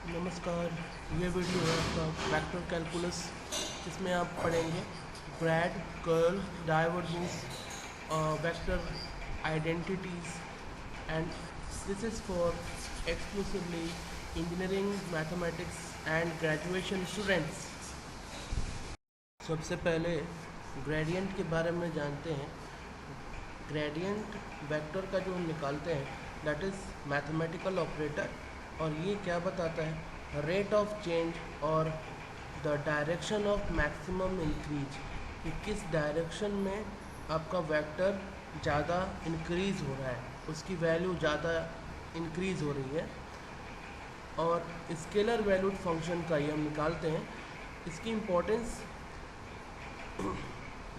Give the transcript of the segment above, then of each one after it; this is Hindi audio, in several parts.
नमस्कार। ये वीडियो है आपका वेक्टर कैलकुलस। इसमें आप पढ़ेंगे grade, curl, divergence, vector identities and this is for exclusively engineering mathematics and graduation students. सबसे पहले ग्रेडियंट के बारे में जानते हैं। ग्रेडियंट वेक्टर का जो हम निकालते हैं दैट इज़ मैथमेटिकल ऑपरेटर, और ये क्या बताता है, रेट ऑफ चेंज और the direction of maximum increase, कि किस डायरेक्शन में आपका वेक्टर ज़्यादा इंक्रीज़ हो रहा है, उसकी वैल्यू ज़्यादा इंक्रीज़ हो रही है। और स्केलर वैल्यूड फंक्शन का ये हम निकालते हैं। इसकी इम्पोर्टेंस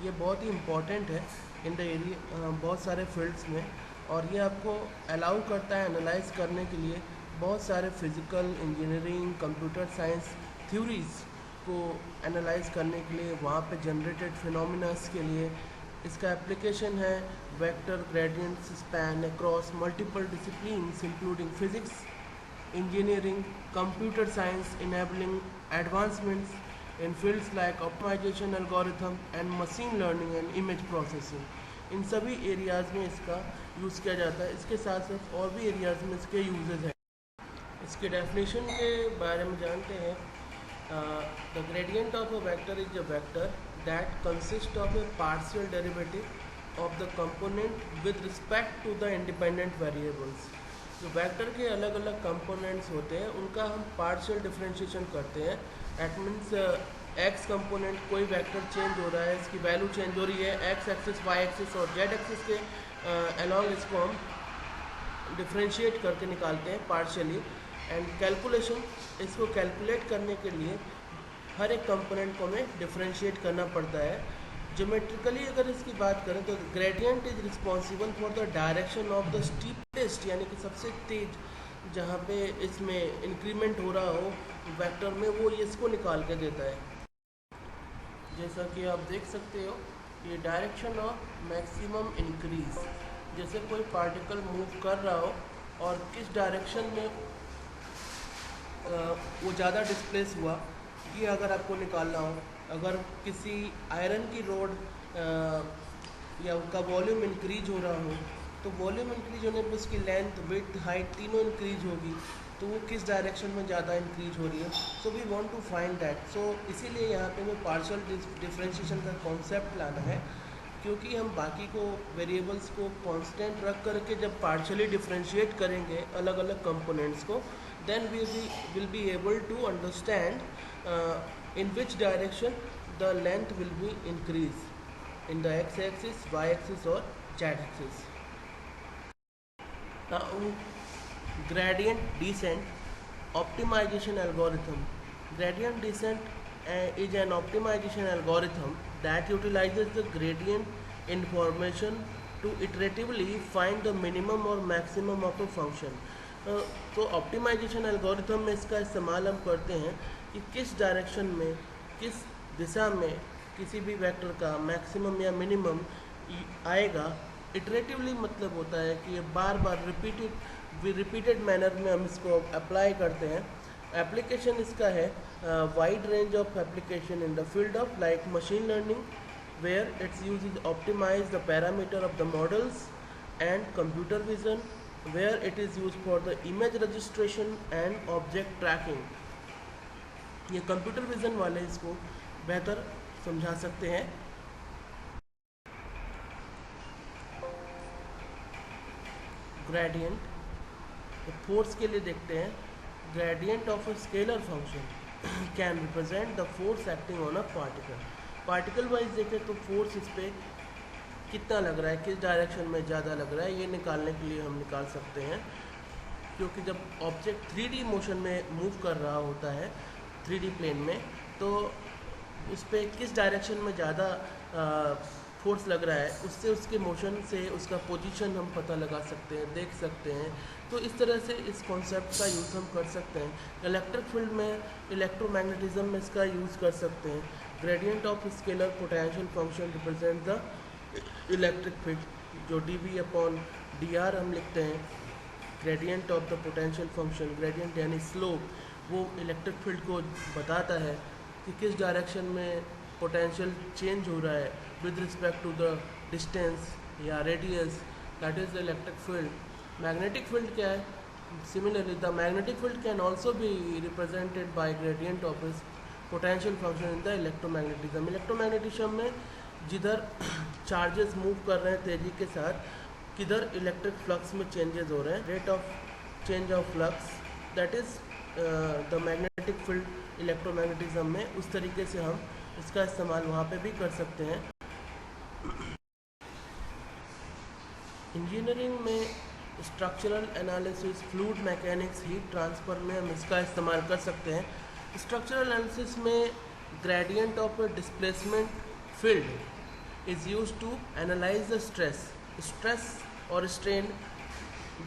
ये बहुत ही इम्पॉर्टेंट है इन द एरिया, बहुत सारे फील्ड्स में, और ये आपको अलाउ करता है एनालाइज करने के लिए बहुत सारे physical, engineering, computer science theories को एनालाइज करने के लिए, वहाँ पे जनरेटेड फिनोमिनास के लिए। इसका एप्लीकेशन है vector gradients span across multiple disciplines including physics, engineering, computer science, enabling advancements in fields like optimization algorithm and machine learning and image processing। इन सभी एरियाज़ में इसका यूज़ किया जाता है। इसके साथ साथ और भी एरियाज़ में इसके यूजेस हैं। इसके डेफिनेशन के बारे में जानते हैं। The gradient of a vector is a vector that consist of a partial derivative of the component with respect to the independent variables. जो वेक्टर के अलग अलग कंपोनेंट्स होते हैं उनका हम पार्शियल डिफरेंशिएशन करते हैं। एट मीन्स एक्स कंपोनेंट, कोई वेक्टर चेंज हो रहा है, इसकी वैल्यू चेंज हो रही है, एक्स एक्सिस, वाई एक्सिस और जेड एक्सिस के अलोंग इसको हम डिफरेंशिएट करके निकालते हैं पार्शियली। एंड कैलकुलेशन, इसको कैलकुलेट करने के लिए हर एक कंपोनेंट को हमें डिफरेंशिएट करना पड़ता है। ज्योमेट्रिकली अगर इसकी बात करें तो gradient is responsible for the direction of the steepest, यानी कि सबसे तेज जहाँ पे इसमें इंक्रीमेंट हो रहा हो वेक्टर में, वो इसको निकाल के देता है। जैसा कि आप देख सकते हो, ये डायरेक्शन ऑफ मैक्सिमम इंक्रीज, जैसे कोई पार्टिकल मूव कर रहा हो और किस डायरेक्शन में वो ज़्यादा डिस्प्लेस हुआ, ये अगर आपको निकालना हो। अगर किसी आयरन की रोड या उसका वॉल्यूम इंक्रीज हो रहा हो, तो वॉल्यूम इंक्रीज होने पर उसकी लेंथ, विड्थ, हाइट तीनों इंक्रीज होगी, तो वो किस डायरेक्शन में ज़्यादा इंक्रीज हो रही है। So we want to find that. So इसीलिए यहाँ पे हमें पार्शियल डिफरेंशिएशन का कॉन्सेप्ट लाना है, क्योंकि हम बाकी को वेरिएबल्स को कांस्टेंट रख करके जब पार्शियली डिफरेंशिएट करेंगे अलग अलग कंपोनेंट्स को, then we will be able to understand in which direction the length will be increased in the x-axis, y-axis or z-axis. Now, gradient descent optimization algorithm. Gradient descent is an optimization algorithm that utilizes the gradient information to iteratively find the minimum or maximum of a function. तो ऑप्टिमाइजेशन एल्गोरिथम में इसका इस्तेमाल हम करते हैं कि किस डायरेक्शन में, किस दिशा में किसी भी वेक्टर का मैक्सिमम या मिनिमम आएगा। इटरेटिवली मतलब होता है कि ये बार बार रिपीटेड मैनर में हम इसको अप्लाई करते हैं। एप्लीकेशन इसका है wide range of application in the field of like machine learning, where its use is optimise the parameter of the models, and computer vision where it is used for the image registration and object tracking। ये कंप्यूटर विजन वाले इसको बेहतर समझा सकते हैं। ग्रेडियंट, तो फोर्स के लिए देखते हैं। Gradient of a scalar function can represent the force acting on a particle. Particle wise देखें तो फोर्स इस पर कितना लग रहा है, किस डायरेक्शन में ज़्यादा लग रहा है, ये निकालने के लिए हम निकाल सकते हैं। क्योंकि जब ऑब्जेक्ट 3D मोशन में मूव कर रहा होता है 3D प्लेन में, तो उस पर किस डायरेक्शन में ज़्यादा फोर्स लग रहा है, उससे उसके मोशन से उसका पोजीशन हम पता लगा सकते हैं, देख सकते हैं। तो इस तरह से इस कॉन्सेप्ट का यूज़ हम कर सकते हैं। इलेक्ट्रिक फील्ड में, इलेक्ट्रोमैग्नेटिज्म में इसका यूज़ कर सकते हैं। Gradient of scalar potential function represent the electric field, जो dV/dr हम लिखते हैं। Gradient of the potential function, gradient यानी स्लोप, वो इलेक्ट्रिक फील्ड को बताता है कि किस डायरेक्शन में पोटेंशियल चेंज हो रहा है with respect to the distance या radius, that is the electric field. Magnetic field क्या है? Similarly the magnetic field can also be represented by gradient of is potential function in the electromagnetism. Electromagnetism में जिधर चार्जेस मूव कर रहे हैं तेज़ी के साथ, किधर इलेक्ट्रिक फ्लक्स में चेंजेस हो रहे हैं, rate of change of flux, that is the magnetic field electromagnetism में। उस तरीके से हम इसका इस्तेमाल वहाँ पे भी कर सकते हैं। इंजीनियरिंग में structural analysis, fluid mechanics, heat transfer में हम इसका इस्तेमाल कर सकते हैं। स्ट्रक्चरल एनालिसिस में gradient of displacement field is use to analyse the stress और स्ट्रेन।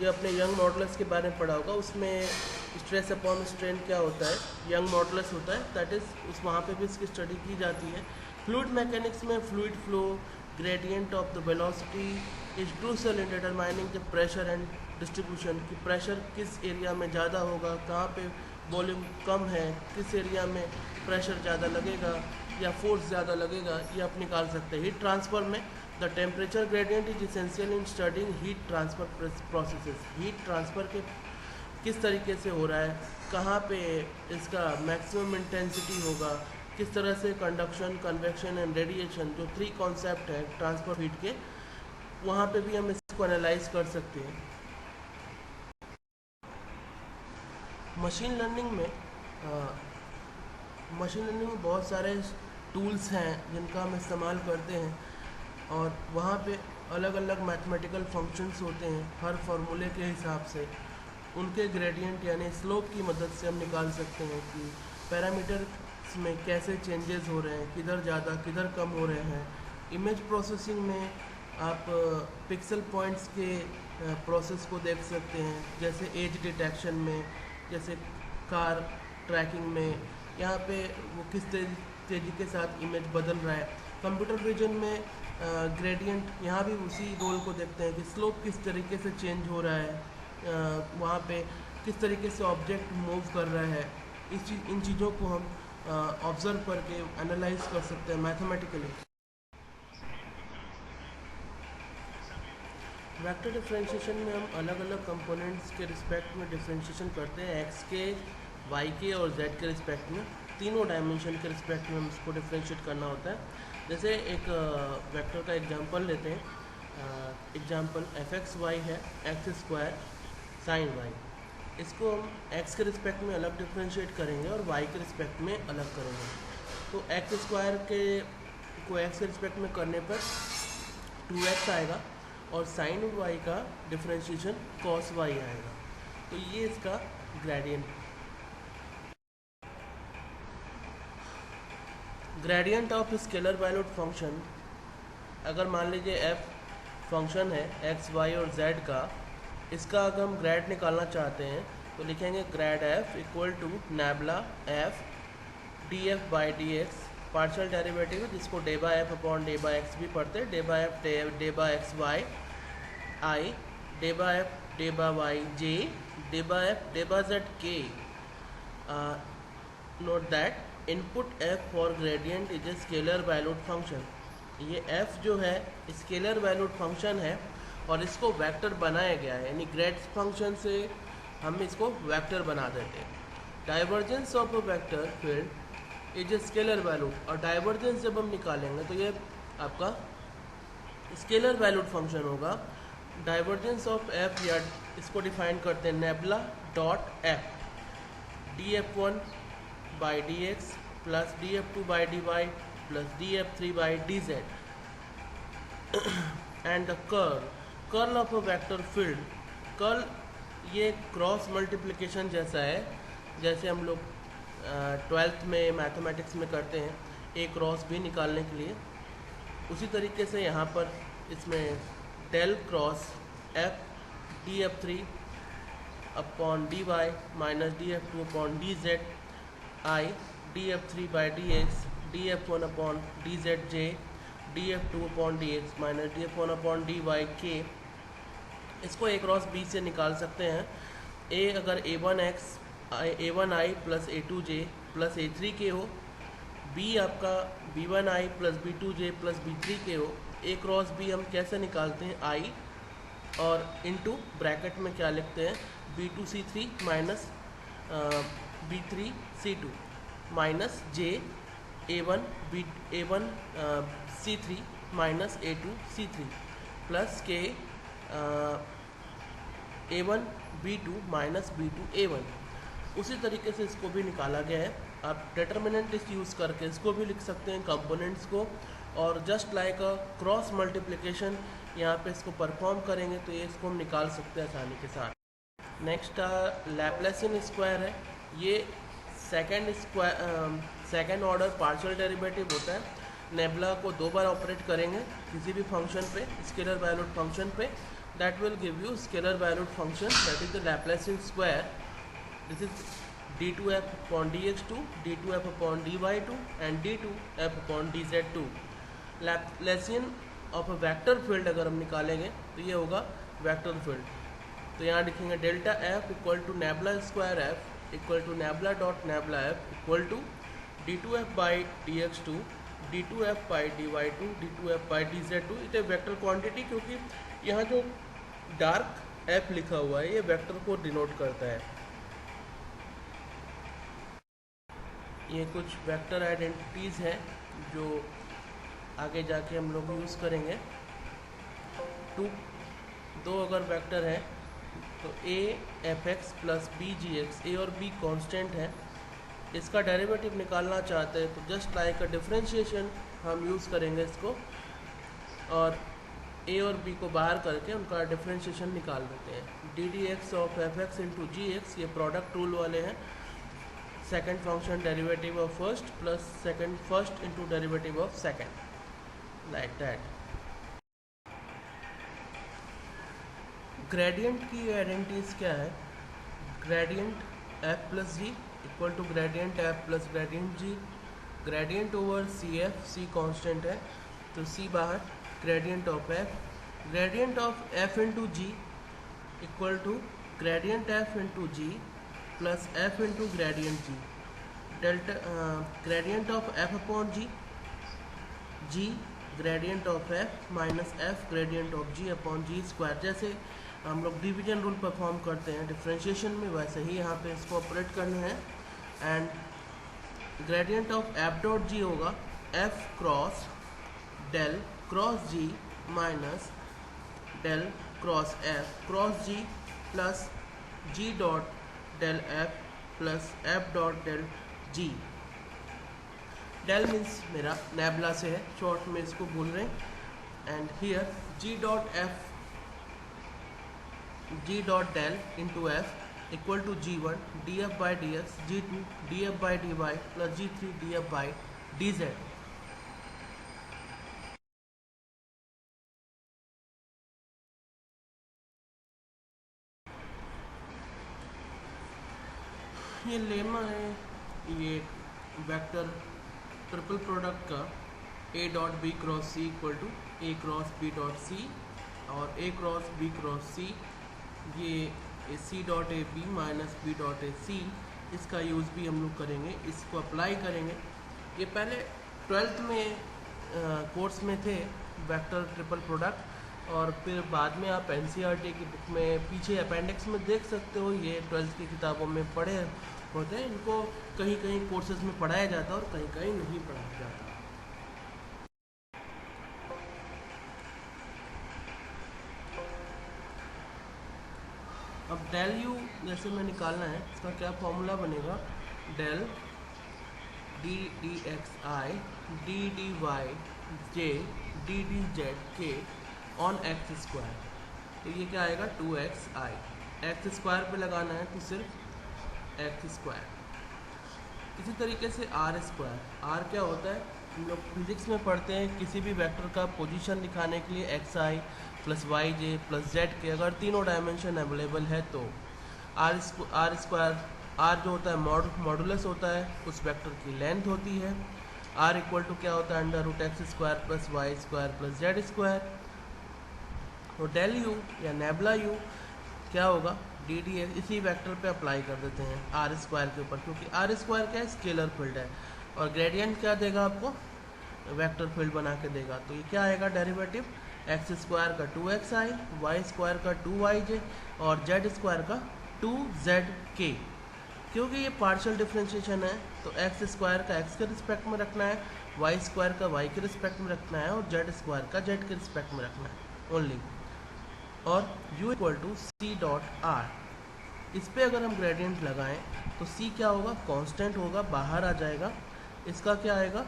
जो अपने यंग मॉडुलस के बारे में पढ़ा होगा, उसमें स्ट्रेस अपॉन स्ट्रेन क्या होता है, यंग मॉडुलस होता है, दैट इज़ उस वहाँ पे भी इसकी स्टडी की जाती है। फ्लूइड मैकेनिक्स में fluid flow, gradient of the velocity is crucial in determining the pressure and distribution, कि प्रेशर किस एरिया में ज़्यादा होगा, कहाँ पे वॉल्यूम कम है, किस एरिया में प्रेशर ज़्यादा लगेगा या फोर्स ज़्यादा लगेगा, ये आप निकाल सकते हैं। हीट ट्रांसफ़र में the temperature gradient is essential in studying heat transfer processes. Heat transfer के किस तरीके से हो रहा है, कहाँ पे इसका मैक्सिमम इंटेंसिटी होगा, किस तरह से कंडक्शन, कन्वेक्शन एंड रेडिएशन, जो 3 कॉन्सेप्ट है ट्रांसफ़र हीट के, वहाँ पे भी हम इसको एनालाइज कर सकते हैं। मशीन लर्निंग में बहुत सारे टूल्स हैं जिनका हम इस्तेमाल करते हैं, और वहाँ पे अलग अलग मैथमेटिकल फंक्शंस होते हैं। हर फार्मूले के हिसाब से उनके ग्रेडियंट यानी स्लोप की मदद से हम निकाल सकते हैं कि पैरामीटर्स में कैसे चेंजेस हो रहे हैं, किधर ज़्यादा किधर कम हो रहे हैं। इमेज प्रोसेसिंग में आप पिक्सल पॉइंट्स के प्रोसेस को देख सकते हैं, जैसे एज डिटेक्शन में, जैसे कार ट्रैकिंग में, यहाँ पे वो किस तेज़ी के साथ इमेज बदल रहा है। कंप्यूटर विजन में ग्रेडियंट, यहाँ भी उसी रोल को देखते हैं कि स्लोप किस तरीके से चेंज हो रहा है, वहाँ पे किस तरीके से ऑब्जेक्ट मूव कर रहा है। इन चीज़ों को हम ऑब्ज़र्व करके एनालाइज कर सकते हैं मैथमेटिकली। वेक्टर डिफरेंशिएशन में हम अलग अलग कंपोनेंट्स के रिस्पेक्ट में डिफरेंशिएशन करते हैं, एक्स के, वाई के और जेड के रिस्पेक्ट में। तीनों डायमेंशन के रिस्पेक्ट में हम इसको डिफरेंशिएट करना होता है। जैसे एक वेक्टर का एग्जांपल लेते हैं। एग्जांपल fxy है, एक्स स्क्वायर साइन वाई। इसको हम एक्स के रिस्पेक्ट में अलग डिफरेंशिएट करेंगे और वाई के रिस्पेक्ट में अलग करेंगे। तो एक्स स्क्वायर को एक्स के रिस्पेक्ट में करने पर 2x आएगा, और साइन वाई का डिफरेंशिएशन कॉस वाई आएगा। तो ये इसका gradient. Gradient of scalar valued function, अगर मान लीजिए f फंक्शन है x, y और z का, इसका अगर हम ग्रेड निकालना चाहते हैं तो लिखेंगे grad f equal to nabla f df by dx, partial derivative जिसको d by f upon d by x भी पढ़ते हैं, d by f d by x y i, d by f d by y j, d by f d by z k. Note that input f for gradient is a scalar valued function. ये f जो है स्केलर वैल्यूड फंक्शन है और इसको वेक्टर बनाया गया है, यानी ग्रेड फंक्शन से हम इसको वेक्टर बना देते हैं। Divergence of a vector field is a scalar valued, और डाइवर्जेंस जब हम निकालेंगे तो ये आपका स्केलर वैल्यूड फंक्शन होगा। डाइवर्जेंस ऑफ f, या इसको डिफाइन करते हैं nebula dot f, df1 by dx plus df2 by dy plus df3 by dz and the curl of a vector field. Curl ये क्रॉस मल्टीप्लिकेशन जैसा है, जैसे हम लोग 12th में मैथमेटिक्स में करते हैं ए क्रॉस बी निकालने के लिए, उसी तरीके से यहाँ पर इसमें del cross f df3 upon dy minus df2 upon dz i, df3 by dx, df1 upon dz j, df2 upon dx minus df1 upon dy k। इसको a क्रॉस b से निकाल सकते हैं। a अगर a1x A1i plus A2j plus A3k हो, B आपका B1i plus B2j plus B3k हो। A क्रॉस B हम कैसे निकालते हैं, I और इनटू ब्रैकेट में क्या लिखते हैं, B2C3 minus B3C2 minus J A1 C3 minus A2 C3 plus K A1 B2 minus B2 A1। उसी तरीके से इसको भी निकाला गया है। आप डिटर्मिनेंट इस यूज़ करके इसको भी लिख सकते हैं कंपोनेंट्स को, और just like a cross multiplication यहाँ पे इसको परफॉर्म करेंगे तो ये इसको हम निकाल सकते हैं आसानी के साथ। नेक्स्ट लैप्लासियन स्क्वायर है। ये सेकेंड ऑर्डर पार्शियल डेरिवेटिव होता है। नेबुला को 2 बार ऑपरेट करेंगे किसी भी फंक्शन पे, स्केलर वैल्यूड फंक्शन पे, that will give you scalar valued function, that is the Laplacian square. This is d2f upon dx2, d2f upon dy2 and d2f upon dz2। Laplacian of a vector field अगर हम निकालेंगे तो ये होगा वेक्टर फील्ड। तो यहाँ लिखेंगे delta f equal to nebula square f equal to nebula dot nebula f equal to d2f by dx2, d2f by dy2, d2f by dz2। It vector quantity, क्योंकि यहाँ जो डार्क एफ लिखा हुआ है ये वेक्टर को डिनोट करता है। ये कुछ वेक्टर आइडेंटिटीज़ हैं जो आगे जाके हम लोग यूज़ करेंगे। दो अगर वेक्टर है तो a f x plus b g x, a और बी कांस्टेंट है, इसका डेरिवेटिव निकालना चाहते हैं तो जस्ट लाइक अ डिफरेंशिएशन हम यूज़ करेंगे इसको, और ए और बी को बाहर करके उनका डिफरेंशिएशन निकाल देते हैं। D d x of f x into g x, ये प्रोडक्ट रूल वाले हैं। Second function derivative of first plus second first into derivative of second, like that. Gradient की आइडेंटिटीज क्या है, gradient f plus g equal to gradient f plus gradient g. Gradient over c f, c constant है तो सी बाहर, gradient of f into g equal to gradient f into g plus F into gradient g. Delta gradient of f upon g, g gradient of f minus f gradient of g upon g square. जैसे हम लोग डिवीजन रूल परफॉर्म करते हैं डिफरेंशिएशन में, वैसे ही यहाँ पे इसको ऑपरेट करना है। And gradient of f dot g होगा f cross del cross g minus del cross g plus g dot del f plus f dot del g. Del means मेरा नेबुला से है, शॉर्ट में इसको बोल रहे हैं। And here g dot del into f equal to g1 df by dx, g2 df by dy plus g3 df by dz। ये लेमा है, ये वेक्टर ट्रिपल प्रोडक्ट का a dot b cross c equal to a cross b dot c और a cross b cross c, ये c dot a b minus b dot a c, इसका यूज़ भी हम लोग करेंगे, इसको अप्लाई करेंगे। ये पहले 12th में कोर्स में थे वेक्टर ट्रिपल प्रोडक्ट, और फिर बाद में आप एनसीईआरटी की बुक में पीछे अपेंडिक्स में देख सकते हो, ये 12th की किताबों में पढ़े होते हैं। इनको कहीं कहीं कोर्सेज में पढ़ाया जाता है और कहीं कहीं नहीं पढ़ाया जाता। अब डेल यू जैसे में निकालना है, इसका क्या फॉर्मूला बनेगा, del d d x i d d y j d d z k on x square. तो ये क्या आएगा 2x आई, एक्स स्क्वायर पे लगाना है तो सिर्फ एक्स स्क्वायर। इसी तरीके से आर स्क्वायर, आर क्या होता है, हम लोग फिजिक्स में पढ़ते हैं किसी भी वेक्टर का पोजीशन दिखाने के लिए एक्स आई प्लस वाई जे प्लस जेड के अगर तीनों डायमेंशन अवेलेबल है तो आर स्क्वायर, आर जो होता है मॉडुलस होता है उस वेक्टर की लेंथ होती है। आर इक्वल टू क्या होता है under root x square plus y square plus z square. तो डेल यू या नेबुला यू क्या होगा, डी डी इसी वेक्टर पे अप्लाई कर देते हैं आर स्क्वायर के ऊपर, क्योंकि आर स्क्वायर क्या है, स्केलर फील्ड है, और ग्रेडियंट क्या देगा आपको, वेक्टर फील्ड बना के देगा। तो ये क्या आएगा डेरिवेटिव, एक्स स्क्वायर का 2xi, वाई स्क्वायर का 2yj और जेड स्क्वायर का 2zk। क्योंकि ये पार्शियल डिफरेंशिएशन है तो एक्स स्क्वायर का एक्स के रिस्पेक्ट में रखना है, वाई स्क्वायर का वाई के रिस्पेक्ट में रखना है और जेड स्क्वायर का जेड के रिस्पेक्ट में रखना है ओनली। और u equal to c dot r, इस पर अगर हम ग्रेडियंट लगाएं तो c क्या होगा, कांस्टेंट होगा, बाहर आ जाएगा। इसका क्या आएगा,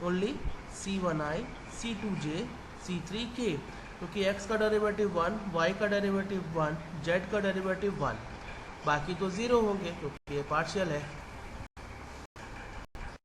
ओनली c1i, c2j, c3k, क्योंकि x का डेरिवेटिव 1, y का डेरिवेटिव 1, z का डेरिवेटिव 1, बाकी तो ज़ीरो होंगे क्योंकि ये पार्शियल है।